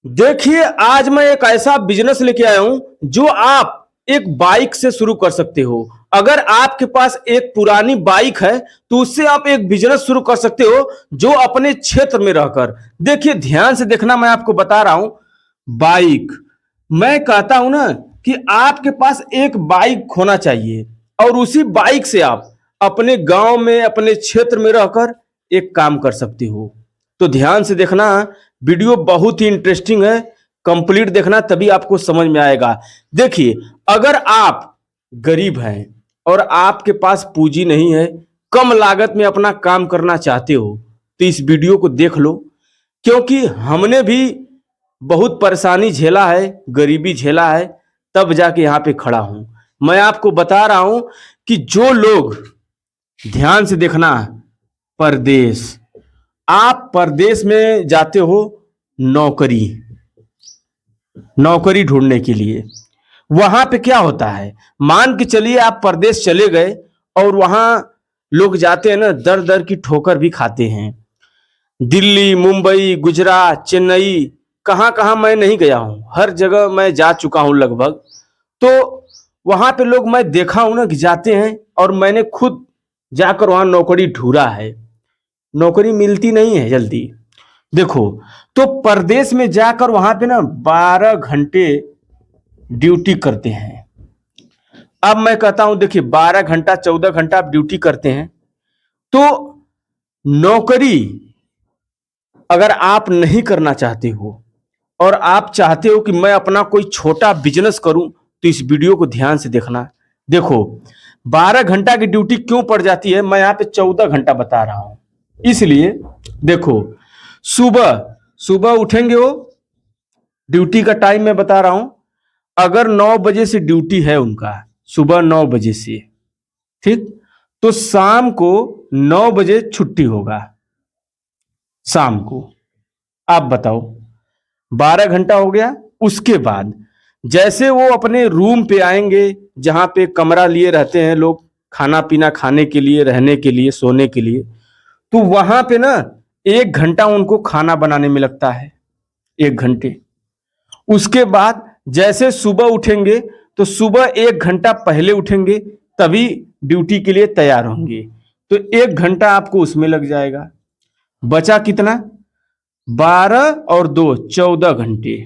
देखिए, आज मैं एक ऐसा बिज़नेस लेके आया हूँ, जो आप एक बाइक से शुरू कर सकते हो। अगर आपके पास एक पुरानी बाइक है, तो उससे आप एक बिज़नेस शुरू कर सकते हो, जो अपने क्षेत्र में रहकर। देखिए, ध्यान से देखना, मैं आपको बता रहा हूँ, बाइक। मैं कहता हूँ ना कि आपके पास एक बाइक होना चाहिए और उसी बाइक से आप अपने गाँव में, अपने क्षेत्र में रहकर एक काम कर सकते हो। तो ध्यान से देखना, वीडियो बहुत ही इंटरेस्टिंग है। कंप्लीट देखना, तभी आपको समझ में आएगा। देखिए, अगर आप गरीब हैं और आपके पास पूंजी नहीं है, कम लागत में अपना काम करना चाहते हो, तो इस वीडियो को देख लो। क्योंकि हमने भी बहुत परेशानी झेला है, गरीबी झेला है, तब जाके यहाँ पे खड़ा हूँ। मैं आपको बता रहा हूँ कि जो लोग, ध्यान से देखना, परदेश, आप परदेश में जाते हो नौकरी नौकरी ढूंढने के लिए। वहां पे क्या होता है, मान के चलिए आप परदेश चले गए और वहां लोग जाते हैं ना, दर दर की ठोकर भी खाते हैं। दिल्ली, मुंबई, गुजरात, चेन्नई, कहाँ कहाँ मैं नहीं गया हूँ, हर जगह मैं जा चुका हूँ लगभग। तो वहां पे लोग, मैं देखा हूं ना कि जाते हैं, और मैंने खुद जाकर वहां नौकरी ढूंढा है। नौकरी मिलती नहीं है जल्दी। देखो, तो परदेश में जाकर वहां पे ना 12 घंटे ड्यूटी करते हैं। अब मैं कहता हूं, देखिए, 12 घंटा 14 घंटा आप ड्यूटी करते हैं, तो नौकरी अगर आप नहीं करना चाहते हो और आप चाहते हो कि मैं अपना कोई छोटा बिजनेस करूं, तो इस वीडियो को ध्यान से देखना। देखो, 12 घंटा की ड्यूटी क्यों पड़ जाती है, मैं यहाँ पे 14 घंटा बता रहा हूं। इसलिए देखो, सुबह सुबह उठेंगे, वो ड्यूटी का टाइम मैं बता रहा हूं। अगर 9 बजे से ड्यूटी है उनका, सुबह 9 बजे से, ठीक, तो शाम को 9 बजे छुट्टी होगा। शाम को, आप बताओ, 12 घंटा हो गया। उसके बाद जैसे वो अपने रूम पे आएंगे, जहां पे कमरा लिए रहते हैं लोग, खाना पीना खाने के लिए, रहने के लिए, सोने के लिए, तो वहां पे ना 1 घंटा उनको खाना बनाने में लगता है, 1 घंटे। उसके बाद जैसे सुबह उठेंगे, तो सुबह 1 घंटा पहले उठेंगे, तभी ड्यूटी के लिए तैयार होंगे। तो 1 घंटा आपको उसमें लग जाएगा। बचा कितना, 12 और 2 14 घंटे।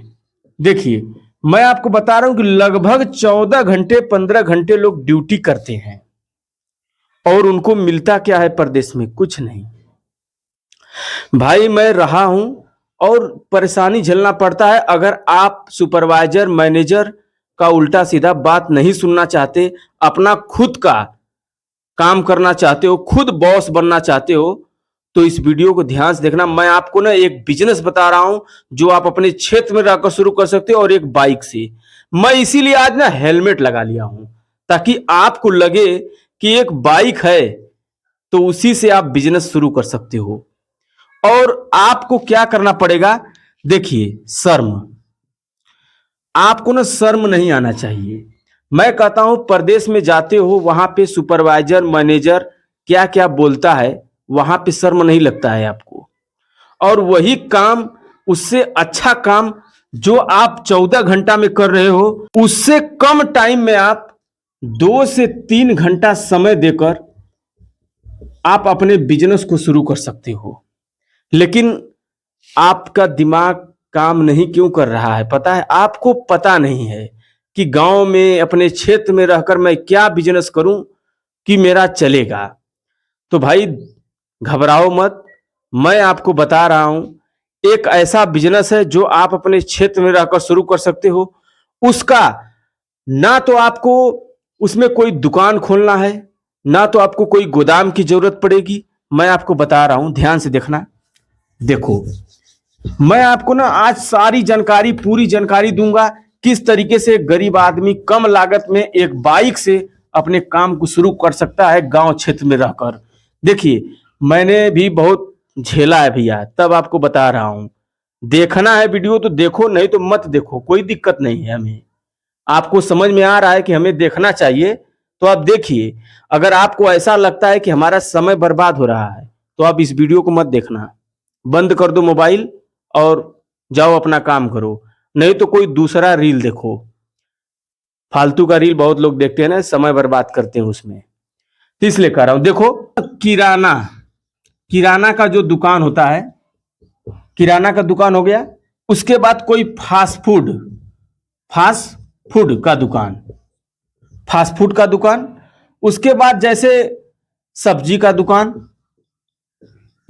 देखिए, मैं आपको बता रहा हूं कि लगभग 14 घंटे 15 घंटे लोग ड्यूटी करते हैं, और उनको मिलता क्या है परदेश में, कुछ नहीं। भाई, मैं रहा हूं और परेशानी झेलना पड़ता है। अगर आप सुपरवाइजर, मैनेजर का उल्टा सीधा बात नहीं सुनना चाहते, अपना खुद का काम करना चाहते हो, खुद बॉस बनना चाहते हो, तो इस वीडियो को ध्यान से देखना। मैं आपको ना एक बिजनेस बता रहा हूं, जो आप अपने क्षेत्र में रहकर शुरू कर सकते हो, और एक बाइक से। मैं इसीलिए आज ना हेलमेट लगा लिया हूं, ताकि आपको लगे कि एक बाइक है, तो उसी से आप बिजनेस शुरू कर सकते हो। और आपको क्या करना पड़ेगा, देखिए, शर्म, आपको ना शर्म नहीं आना चाहिए। मैं कहता हूं, प्रदेश में जाते हो, वहां पे सुपरवाइजर, मैनेजर क्या क्या बोलता है, वहां पे शर्म नहीं लगता है आपको। और वही काम, उससे अच्छा काम जो आप 14 घंटा में कर रहे हो, उससे कम टाइम में आप 2 से 3 घंटा समय देकर आप अपने बिजनेस को शुरू कर सकते हो। लेकिन आपका दिमाग काम नहीं क्यों कर रहा है, पता है? आपको पता नहीं है कि गांव में, अपने क्षेत्र में रहकर मैं क्या बिजनेस करूं कि मेरा चलेगा। तो भाई, घबराओ मत। मैं आपको बता रहा हूं, एक ऐसा बिजनेस है जो आप अपने क्षेत्र में रहकर शुरू कर सकते हो। उसका ना तो आपको उसमें कोई दुकान खोलना है, ना तो आपको कोई गोदाम की जरूरत पड़ेगी। मैं आपको बता रहा हूं, ध्यान से देखना। देखो, मैं आपको ना आज सारी जानकारी, पूरी जानकारी दूंगा, किस तरीके से गरीब आदमी कम लागत में एक बाइक से अपने काम को शुरू कर सकता है गांव क्षेत्र में रहकर। देखिए, मैंने भी बहुत झेला है भैया, तब आपको बता रहा हूं। देखना है वीडियो तो देखो, नहीं तो मत देखो, कोई दिक्कत नहीं है हमें। आपको समझ में आ रहा है कि हमें देखना चाहिए, तो आप देखिए। अगर आपको ऐसा लगता है कि हमारा समय बर्बाद हो रहा है, तो आप इस वीडियो को मत देखना, बंद कर दो मोबाइल और जाओ अपना काम करो, नहीं तो कोई दूसरा रील देखो। फालतू का रील बहुत लोग देखते हैं ना, समय बर्बाद करते हैं उसमें। तो इसलिए कह रहा हूं, देखो किराना, किराना का जो दुकान होता है, किराना का दुकान हो गया, उसके बाद कोई फास्ट फूड, फास्ट फूड का दुकान, फास्ट फूड का दुकान, उसके बाद जैसे सब्जी का दुकान,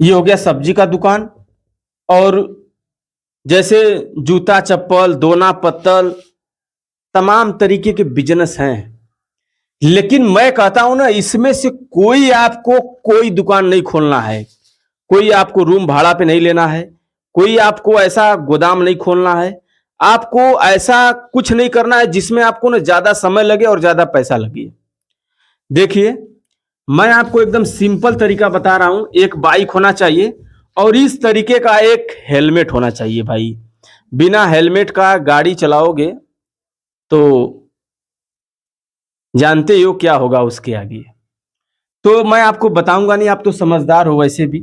ये हो गया सब्जी का दुकान। और जैसे जूता चप्पल, दोना पत्तल, तमाम तरीके के बिजनेस हैं। लेकिन मैं कहता हूं ना, इसमें से कोई आपको कोई दुकान नहीं खोलना है, कोई आपको रूम भाड़ा पे नहीं लेना है, कोई आपको ऐसा गोदाम नहीं खोलना है, आपको ऐसा कुछ नहीं करना है जिसमें आपको ना ज्यादा समय लगे और ज्यादा पैसा लगे। देखिए, मैं आपको एकदम सिंपल तरीका बता रहा हूं। एक बाइक होना चाहिए और इस तरीके का एक हेलमेट होना चाहिए भाई। बिना हेलमेट का गाड़ी चलाओगे तो जानते ही हो क्या होगा उसके आगे। तो मैं आपको बताऊंगा नहीं, आप तो समझदार हो वैसे भी।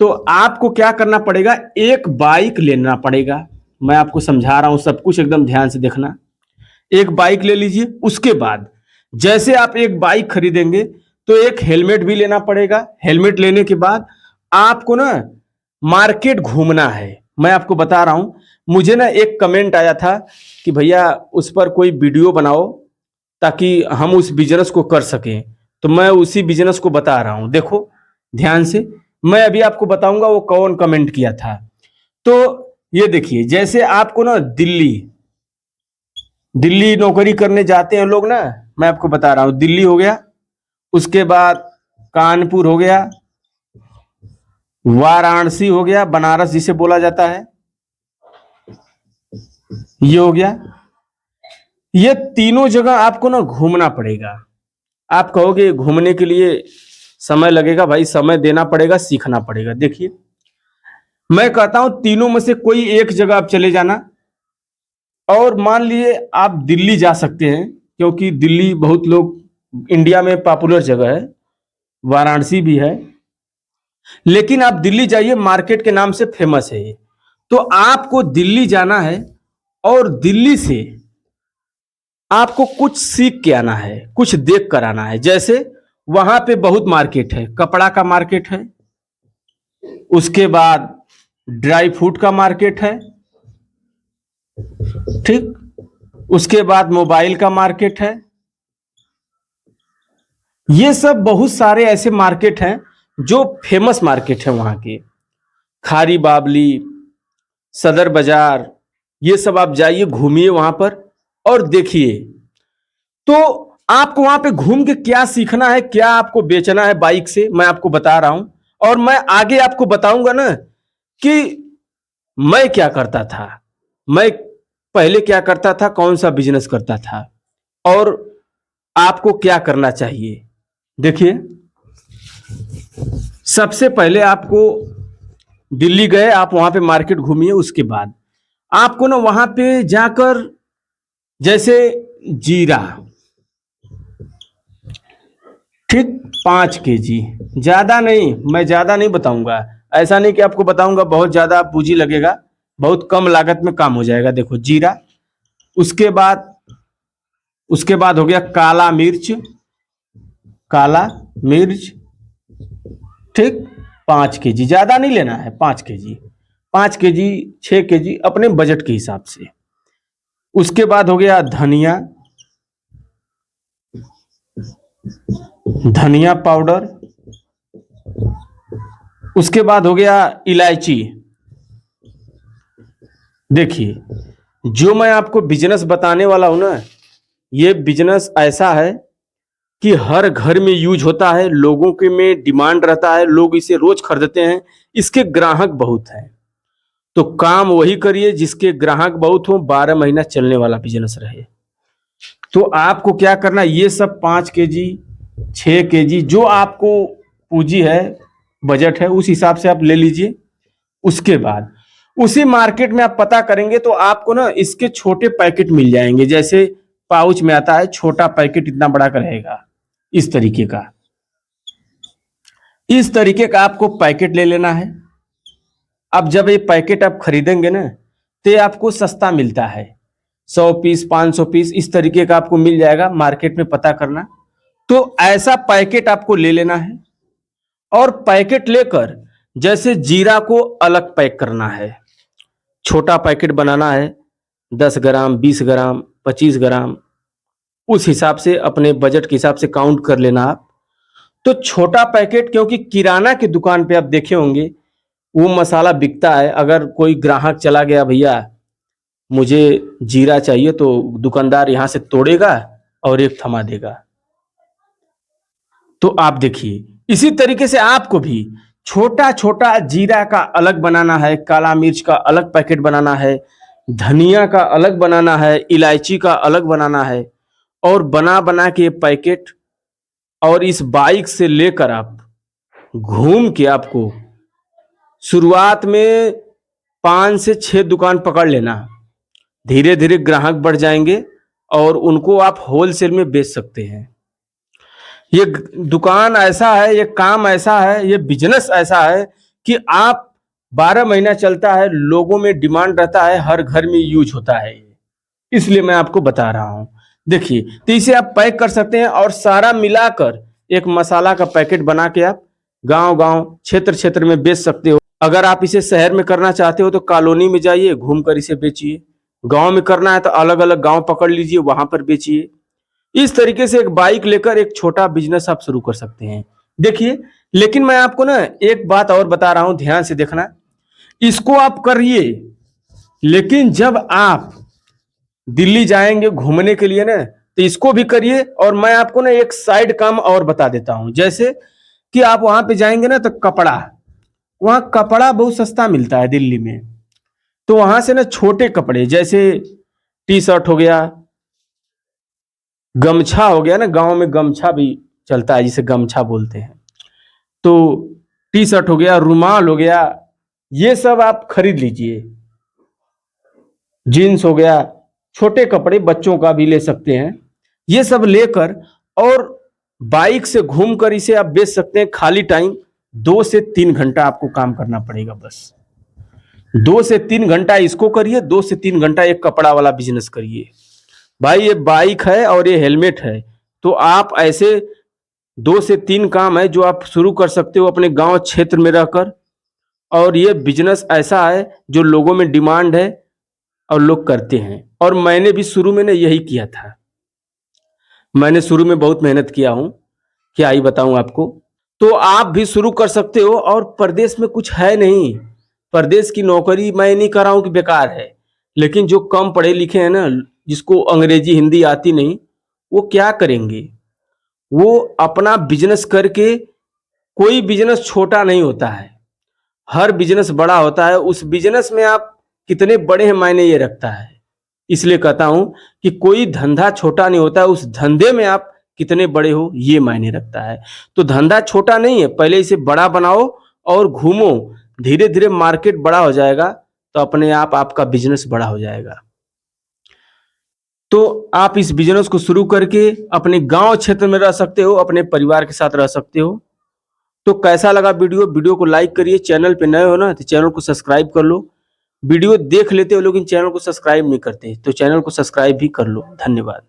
तो आपको क्या करना पड़ेगा, एक बाइक लेना पड़ेगा। मैं आपको समझा रहा हूं, सब कुछ एकदम ध्यान से देखना। एक बाइक ले लीजिए, उसके बाद जैसे आप एक बाइक खरीदेंगे तो एक हेलमेट भी लेना पड़ेगा। हेलमेट लेने के बाद आपको ना मार्केट घूमना है। मैं आपको बता रहा हूं, मुझे ना एक कमेंट आया था कि भैया उस पर कोई वीडियो बनाओ ताकि हम उस बिजनेस को कर सकें। तो मैं उसी बिजनेस को बता रहा हूं, देखो ध्यान से। मैं अभी आपको बताऊंगा वो कौन कमेंट किया था। तो ये देखिए, जैसे आपको ना दिल्ली, दिल्ली नौकरी करने जाते हैं लोग ना, मैं आपको बता रहा हूं, दिल्ली हो गया, उसके बाद कानपुर हो गया, वाराणसी हो गया, बनारस जिसे बोला जाता है, ये हो गया। ये तीनों जगह आपको ना घूमना पड़ेगा। आप कहोगे घूमने के लिए समय लगेगा, भाई समय देना पड़ेगा, सीखना पड़ेगा। देखिए, मैं कहता हूं तीनों में से कोई एक जगह आप चले जाना। और मान लिए आप दिल्ली जा सकते हैं, क्योंकि दिल्ली बहुत लोग, इंडिया में पॉपुलर जगह है, वाराणसी भी है। लेकिन आप दिल्ली जाइए, मार्केट के नाम से फेमस है ये। तो आपको दिल्ली जाना है और दिल्ली से आपको कुछ सीख के आना है, कुछ देख कर आना है। जैसे वहां पे बहुत मार्केट है, कपड़ा का मार्केट है, उसके बाद ड्राई फ्रूट का मार्केट है, ठीक, उसके बाद मोबाइल का मार्केट है। ये सब बहुत सारे ऐसे मार्केट हैं जो फेमस मार्केट है वहां के। खारी बावली, सदर बाजार, ये सब आप जाइए, घूमिए वहां पर और देखिए। तो आपको वहां पे घूम के क्या सीखना है, क्या आपको बेचना है बाइक से, मैं आपको बता रहा हूं। और मैं आगे आपको बताऊंगा ना कि मैं क्या करता था, मैं पहले क्या करता था, कौन सा बिजनेस करता था और आपको क्या करना चाहिए। देखिए, सबसे पहले आपको दिल्ली गए, आप वहां पे मार्केट घूमिए, उसके बाद आपको ना वहां पे जाकर जैसे जीरा, ठीक, 5 kg, ज्यादा नहीं, मैं ज्यादा नहीं बताऊंगा। ऐसा नहीं कि आपको बताऊंगा बहुत ज्यादा पूंजी लगेगा, बहुत कम लागत में काम हो जाएगा। देखो जीरा, उसके बाद हो गया काला मिर्च, काला मिर्च, ठीक, 5 kg, ज्यादा नहीं लेना है, 5 kg, 5 kg, 6 kg, अपने बजट के हिसाब से। उसके बाद हो गया धनिया, धनिया पाउडर। उसके बाद हो गया इलायची। देखिए, जो मैं आपको बिजनेस बताने वाला हूं ना, ये बिजनेस ऐसा है कि हर घर में यूज होता है, लोगों के में डिमांड रहता है, लोग इसे रोज खरीदते हैं, इसके ग्राहक बहुत हैं। तो काम वही करिए जिसके ग्राहक बहुत हो, 12 महीना चलने वाला बिजनेस रहे। तो आपको क्या करना, ये सब 5 kg, 6 kg, जो आपको पूंजी है, बजट है, उस हिसाब से आप ले लीजिए। उसके बाद उसी मार्केट में आप पता करेंगे तो आपको ना इसके छोटे पैकेट मिल जाएंगे। जैसे पाउच में आता है, छोटा पैकेट इतना बड़ा का रहेगा, इस तरीके का, इस तरीके का आपको पैकेट ले लेना है। अब जब ये पैकेट आप खरीदेंगे ना, तो ये आपको सस्ता मिलता है, 100 पीस 500 पीस इस तरीके का आपको मिल जाएगा, मार्केट में पता करना। तो ऐसा पैकेट आपको ले लेना है और पैकेट लेकर जैसे जीरा को अलग पैक करना है, छोटा पैकेट बनाना है, 10 ग्राम 20 ग्राम 25 ग्राम, उस हिसाब से अपने बजट के हिसाब से काउंट कर लेना आप। तो छोटा पैकेट, क्योंकि किराना की दुकान पे आप देखे होंगे वो मसाला बिकता है, अगर कोई ग्राहक चला गया भैया मुझे जीरा चाहिए, तो दुकानदार यहाँ से तोड़ेगा और एक थमा देगा। तो आप देखिए इसी तरीके से आपको भी छोटा छोटा जीरा का अलग बनाना है, काला मिर्च का अलग पैकेट बनाना है, धनिया का अलग बनाना है, इलायची का अलग बनाना है, और बना बना के पैकेट और इस बाइक से लेकर आप घूम के आपको शुरुआत में 5 से 6 दुकान पकड़ लेना, धीरे धीरे ग्राहक बढ़ जाएंगे और उनको आप होलसेल में बेच सकते हैं। ये दुकान ऐसा है, ये काम ऐसा है, ये बिजनेस ऐसा है कि आप 12 महीना चलता है, लोगों में डिमांड रहता है, हर घर में यूज होता है, इसलिए मैं आपको बता रहा हूं। देखिए तो इसे आप पैक कर सकते हैं और सारा मिलाकर एक मसाला का पैकेट बना के आप गांव गांव क्षेत्र क्षेत्र में बेच सकते हो। अगर आप इसे शहर में करना चाहते हो तो कॉलोनी में जाइए, घूमकर इसे बेचिए। गांव में करना है तो अलग अलग गांव पकड़ लीजिए, वहां पर बेचिए। इस तरीके से एक बाइक लेकर एक छोटा बिजनेस आप शुरू कर सकते हैं। देखिए लेकिन मैं आपको ना एक बात और बता रहा हूं, ध्यान से देखना। इसको आप करिए, लेकिन जब आप दिल्ली जाएंगे घूमने के लिए ना, तो इसको भी करिए। और मैं आपको ना एक साइड काम और बता देता हूं, जैसे कि आप वहां पे जाएंगे ना तो कपड़ा, वहां कपड़ा बहुत सस्ता मिलता है दिल्ली में। तो वहां से ना छोटे कपड़े जैसे टी शर्ट हो गया, गमछा हो गया ना, गांव में गमछा भी चलता है जिसे गमछा बोलते हैं, तो टी शर्ट हो गया, रुमाल हो गया, ये सब आप खरीद लीजिए। जीन्स हो गया, छोटे कपड़े बच्चों का भी ले सकते हैं। ये सब लेकर और बाइक से घूमकर इसे आप बेच सकते हैं। खाली टाइम 2 से 3 घंटा आपको काम करना पड़ेगा, बस 2 से 3 घंटा इसको करिए, 2 से 3 घंटा एक कपड़ा वाला बिजनेस करिए। भाई ये बाइक है और ये हेलमेट है, तो आप ऐसे 2 से 3 काम है जो आप शुरू कर सकते हो अपने गांव क्षेत्र में रहकर। और ये बिजनेस ऐसा है जो लोगों में डिमांड है और लोग करते हैं। और मैंने भी शुरू में ना यही किया था, मैंने शुरू में बहुत मेहनत किया हूं, क्या ही बताऊं आपको। तो आप भी शुरू कर सकते हो। और प्रदेश में कुछ है नहीं, प्रदेश की नौकरी मैं नहीं कर रहा हूं कि बेकार है, लेकिन जो कम पढ़े लिखे हैं ना, जिसको अंग्रेजी हिंदी आती नहीं, वो क्या करेंगे, वो अपना बिजनेस करके, कोई बिजनेस छोटा नहीं होता है, हर बिजनेस बड़ा होता है। उस बिजनेस में आप कितने बड़े हैं मायने ये रखता है। इसलिए कहता हूं कि कोई धंधा छोटा नहीं होता है, उस धंधे में आप कितने बड़े हो ये मायने रखता है। तो धंधा छोटा नहीं है, पहले इसे बड़ा बनाओ और घूमो, धीरे धीरे मार्केट बड़ा हो जाएगा तो अपने आप आपका बिजनेस बड़ा हो जाएगा। तो आप इस बिजनेस को शुरू करके अपने गांव क्षेत्र में रह सकते हो, अपने परिवार के साथ रह सकते हो। तो कैसा लगा वीडियो? वीडियो को लाइक करिए, चैनल पे नए हो ना तो चैनल को सब्सक्राइब कर लो। वीडियो देख लेते हो लेकिन चैनल को सब्सक्राइब नहीं करते, तो चैनल को सब्सक्राइब भी कर लो। धन्यवाद।